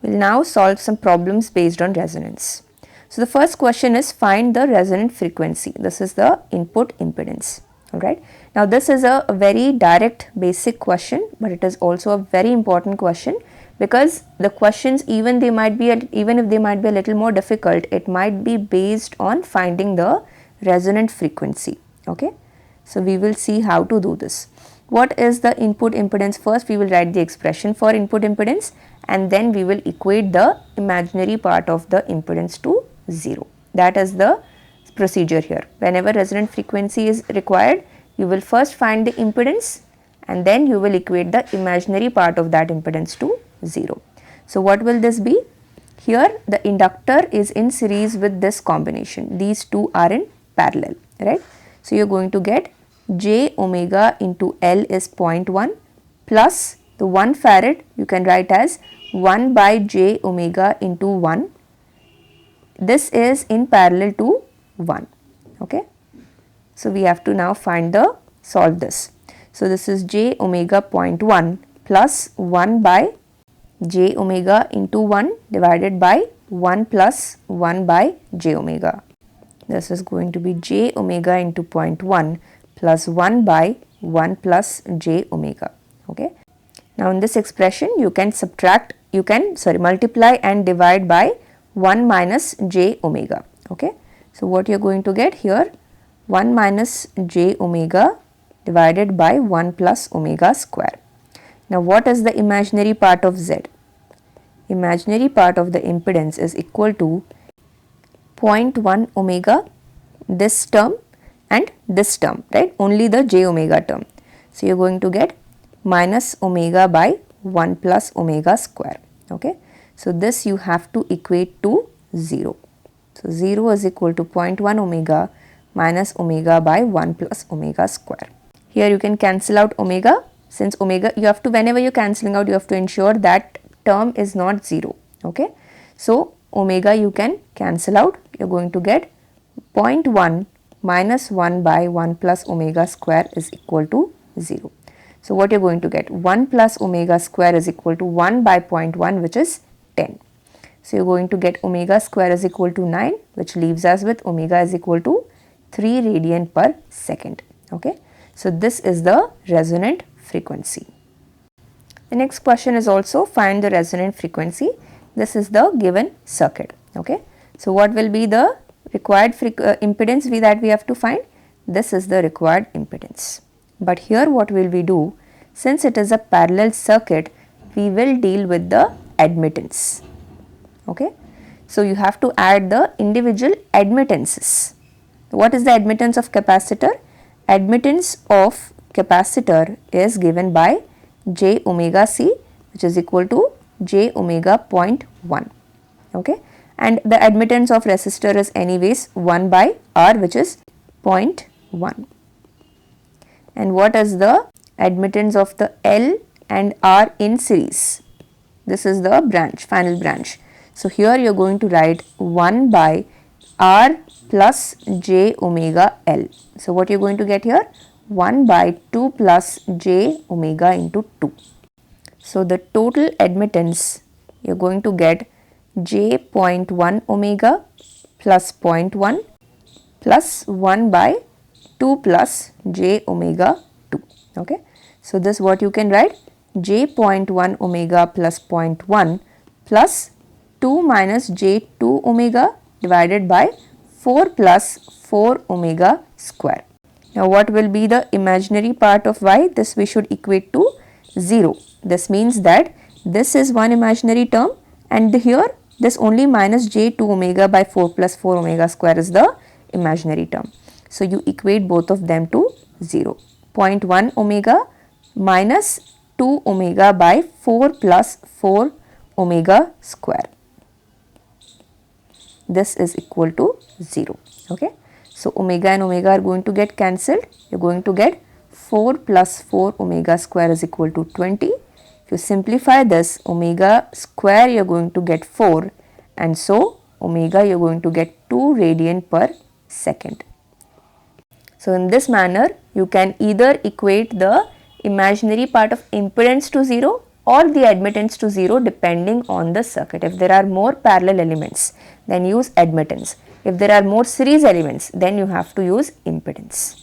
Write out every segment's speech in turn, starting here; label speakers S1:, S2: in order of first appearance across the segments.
S1: We'll now solve some problems based on resonance. So the first question is find the resonant frequency. This is the input impedance. Alright. Now this is a very direct basic question, but it is also a very important question because the questions even if they might be a little more difficult, it might be based on finding the resonant frequency. Okay. So we will see how to do this. What is the input impedance? First we will write the expression for input impedance and then we will equate the imaginary part of the impedance to 0. That is the procedure here. Whenever resonant frequency is required, you will first find the impedance and then you will equate the imaginary part of that impedance to 0. So what will this be? Here the inductor is in series with this combination. These two are in parallel, right? So you are going to get j omega into L is 0.1 plus the 1 farad you can write as 1 by j omega into 1. This is in parallel to 1. Okay. So we have to now solve this. So this is j omega 0.1 plus 1 by j omega into 1 divided by 1 plus 1 by j omega. This is going to be j omega into 0.1 plus 1 by 1 plus j omega. Okay. Now in this expression you can multiply and divide by 1 minus j omega. Okay. So what you are going to get here, 1 minus j omega divided by 1 plus omega square. Now what is the imaginary part of z? Imaginary part of the impedance is equal to 0.1 omega, this term and this term, right? Only the j omega term. So you are going to get minus omega by 1 plus omega square. Okay. So this you have to equate to 0. So 0 is equal to 0.1 omega minus omega by 1 plus omega square. Here you can cancel out omega. Since omega, you have to, whenever you are cancelling out, you have to ensure that term is not 0. Okay. So omega you can cancel out. You are going to get 0.1 minus 1 by 1 plus omega square is equal to 0. So what you are going to get, 1 plus omega square is equal to 1 by 0.1 which is 10. So you are going to get omega square is equal to 9, which leaves us with omega is equal to 3 radian per second. Okay. So this is the resonant frequency. The next question is also find the resonant frequency. This is the given circuit. Okay. So what will be the required impedance that we have to find? This is the required impedance. But here what will we do? Since it is a parallel circuit, we will deal with the admittance. Okay. So you have to add the individual admittances. What is the admittance of capacitor? Admittance of capacitor is given by j omega c, which is equal to j omega 0.1. Okay. And the admittance of resistor is anyways 1 by R, which is 0.1. And what is the admittance of the L and R in series? This is the branch, final branch. So here you are going to write 1 by R plus j omega L. So what you are going to get here? 1 by 2 plus j omega into 2. So the total admittance you are going to get j 0.1 omega plus 0.1 plus 1 by 2 plus j omega 2. Okay. So this what you can write, j 0.1 omega plus 0.1 plus 2 minus j 2 omega divided by 4 plus 4 omega square. Now what will be the imaginary part of y? This we should equate to 0. This means that this is one imaginary term and here this only minus j 2 omega by 4 plus 4 omega square is the imaginary term. So you equate both of them to 0. 0.1 omega minus 2 omega by 4 plus 4 omega square. This is equal to 0. Okay. So omega and omega are going to get cancelled. You are going to get 4 plus 4 omega square is equal to 20. If you simplify this, omega square you are going to get 4 and so omega you are going to get 2 radian per second. So in this manner you can either equate the imaginary part of impedance to 0 or the admittance to 0 depending on the circuit. If there are more parallel elements, then use admittance. If there are more series elements, then you have to use impedance.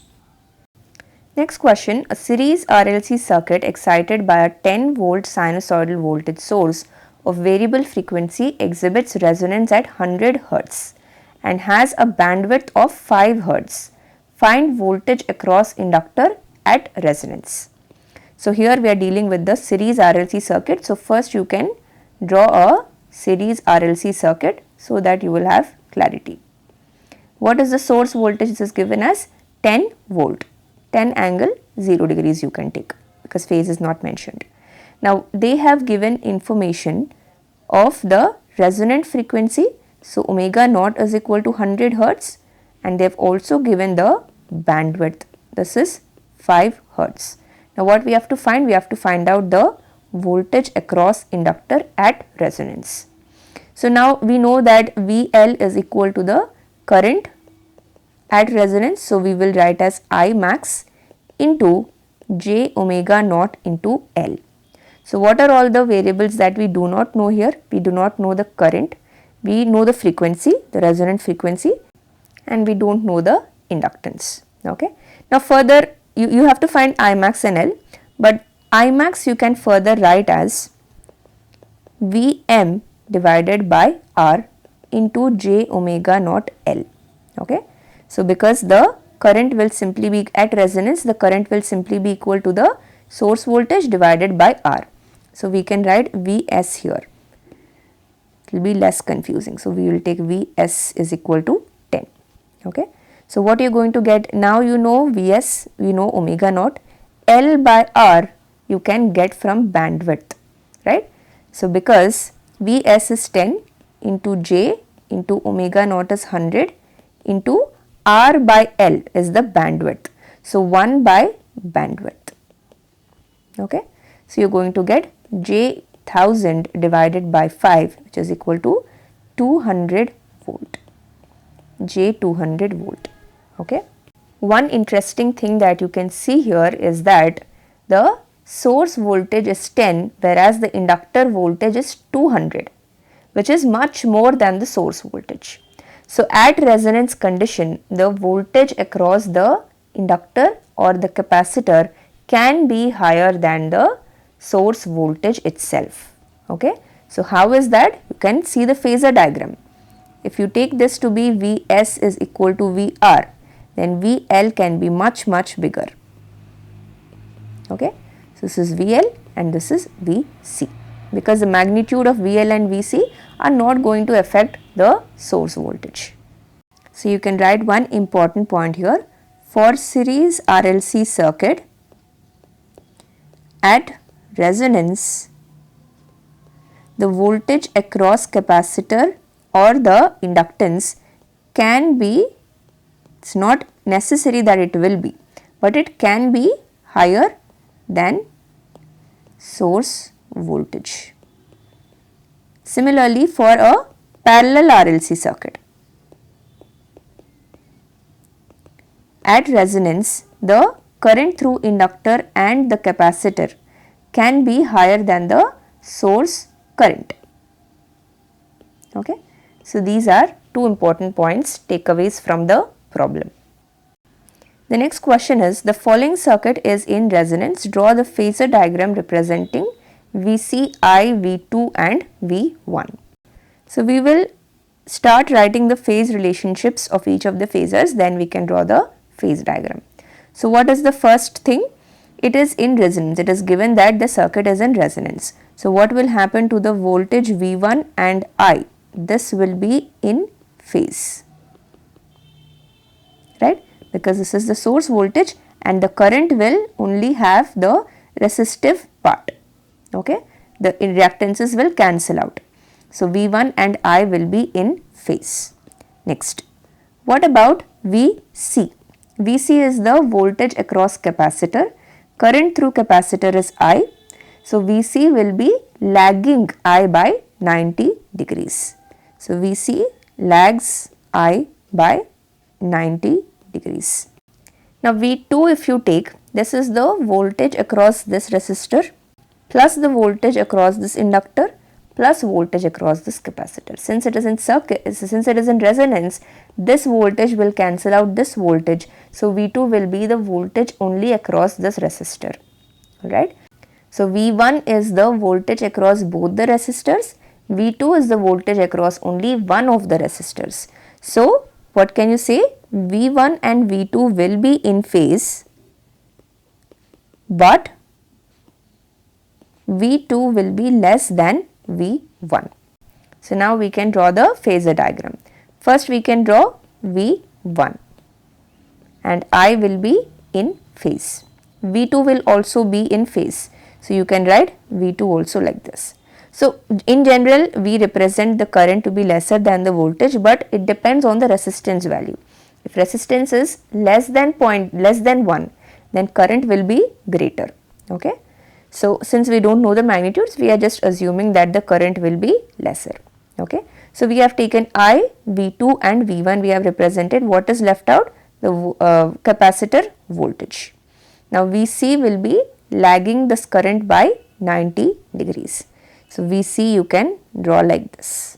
S1: Next question, a series RLC circuit excited by a 10 volt sinusoidal voltage source of variable frequency exhibits resonance at 100 Hz and has a bandwidth of 5 Hz. Find voltage across inductor at resonance. So here we are dealing with the series RLC circuit. So first you can draw a series RLC circuit so that you will have clarity. What is the source voltage? This is given as 10 volt. 10 angle 0 degrees you can take because phase is not mentioned. Now they have given information of the resonant frequency. So omega naught is equal to 100 Hz and they have also given the bandwidth. This is 5 Hz. Now what we have to find? We have to find out the voltage across inductor at resonance. So now we know that VL is equal to the current at resonance. So we will write as I max into j omega naught into L. So what are all the variables that we do not know here? We do not know the current, we know the frequency, the resonant frequency, and we don't know the inductance. Okay. Now further you have to find I max and L, but I max you can further write as Vm divided by R into j omega naught L. Okay. So because the current will simply be at resonance, the current will simply be equal to the source voltage divided by R. So we can write Vs here. It will be less confusing. So we will take Vs is equal to 10. Okay. So what you are going to get? Now you know Vs, we know omega naught. L by R you can get from bandwidth, right? So because Vs is 10 into j into omega naught is 100 into R by L is the bandwidth. So 1 by bandwidth. Okay. So you are going to get j 1000 divided by 5, which is equal to 200 volt. J 200 volt. Okay. One interesting thing that you can see here is that the source voltage is 10 whereas the inductor voltage is 200, which is much more than the source voltage. So at resonance condition, the voltage across the inductor or the capacitor can be higher than the source voltage itself. Okay. So how is that? You can see the phasor diagram. If you take this to be Vs is equal to Vr, then VL can be much bigger. Okay. So this is VL and this is Vc, because the magnitude of VL and Vc are not going to affect the source voltage. So you can write one important point here. For series RLC circuit at resonance, the voltage across capacitor or the inductance can be, it's not necessary that it will be, but it can be higher than source voltage. Similarly, for a parallel RLC circuit, at resonance, the current through inductor and the capacitor can be higher than the source current. Okay. So these are two important points, takeaways from the problem. The next question is, the following circuit is in resonance. Draw the phasor diagram representing Vc, I, V2 and V1. So we will start writing the phase relationships of each of the phasors, then we can draw the phase diagram. So what is the first thing? It is in resonance. It is given that the circuit is in resonance. So what will happen to the voltage V1 and I? This will be in phase, right? Because this is the source voltage and the current will only have the resistive part. Okay, the reactances will cancel out. So V1 and I will be in phase. Next, what about Vc? Vc is the voltage across capacitor. Current through capacitor is I. So Vc will be lagging I by 90 degrees. So Vc lags I by 90 degrees. Now V2, if you take, this is the voltage across this resistor. plus the voltage across this inductor plus voltage across this capacitor. Since it is in circuit, since it is in resonance, this voltage will cancel out this voltage. So V2 will be the voltage only across this resistor. Alright. So V1 is the voltage across both the resistors. V2 is the voltage across only one of the resistors. So what can you say? V1 and V2 will be in phase, but V2 will be less than V1. So now we can draw the phasor diagram. First we can draw V1 and I will be in phase. V2 will also be in phase. So you can write V2 also like this. So in general we represent the current to be lesser than the voltage, but it depends on the resistance value. If resistance is less than 1, then current will be greater. Okay. So since we don't know the magnitudes, we are just assuming that the current will be lesser. Okay. So we have taken I, V2 and V1 we have represented. What is left out? The capacitor voltage. Now VC will be lagging this current by 90 degrees. So VC you can draw like this.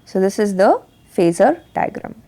S1: So this is the phasor diagram.